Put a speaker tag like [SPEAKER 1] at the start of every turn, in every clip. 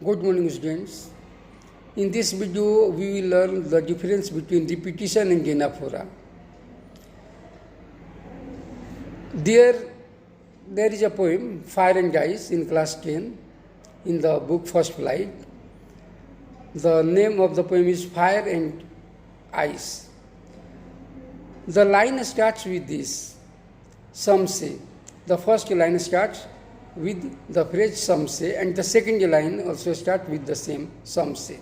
[SPEAKER 1] Good morning, students. In this video, we will learn the difference between repetition and anaphora. There is a poem, Fire and Ice, in class 10, in the book First Flight. The name of the poem is Fire and Ice. The line starts with this, some say. The first line starts with the phrase some say, and the second line also starts with the same some say.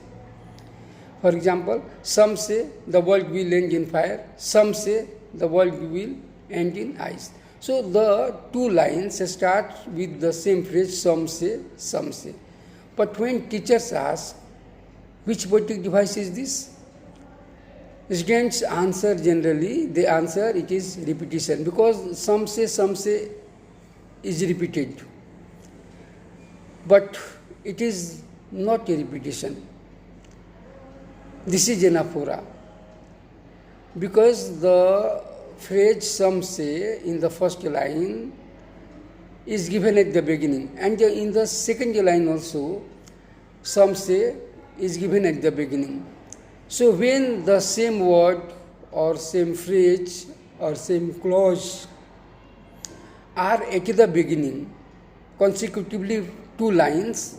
[SPEAKER 1] For example, some say the world will end in fire, some say the world will end in ice. So the two lines start with the same phrase some say, some say. But when teachers ask which poetic device is this, students answer generally, they answer it is repetition, because some say is repeated. But it is not a repetition. This is anaphora. Because the phrase some say in the first line is given at the beginning, and in the second line also some say is given at the beginning. So when the same word or same phrase or same clause are at the beginning, consecutively two lines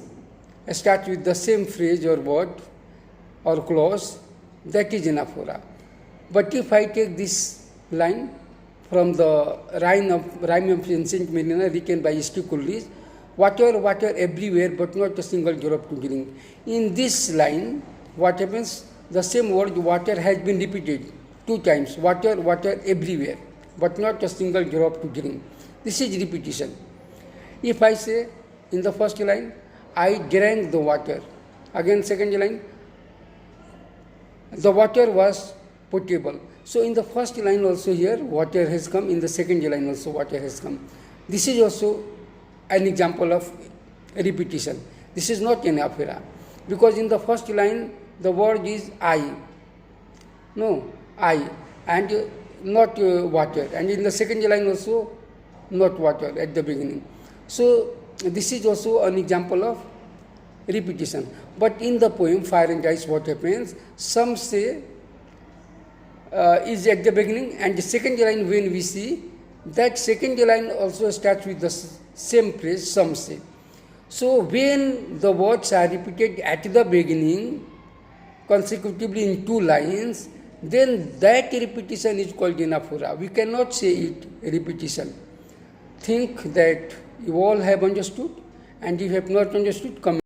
[SPEAKER 1] start with the same phrase or word or clause, that is anaphora. But if I take this line from the rhyme of ancient Mariner written by S.T. Coleridge, water everywhere but not a single drop to drink. In this line, what happens? The same word water has been repeated two times, water everywhere but not a single drop to drink. This is repetition. If I say in the first line, I drank the water. Again, second line, the water was potable. So in the first line also here, water has come. In the second line also, water has come. This is also an example of repetition. This is not anaphora, because in the first line, the word is I. No, I, and not water. And in the second line also, not water at the beginning. So this is also an example of repetition. But in the poem Fire and Ice, what happens? Some say is at the beginning, and the second line when we see, that second line also starts with the same phrase, some say. So when the words are repeated at the beginning, consecutively in two lines, then that repetition is called anaphora. We cannot say it repetition. Think that you all have understood, and if you have not understood, comment.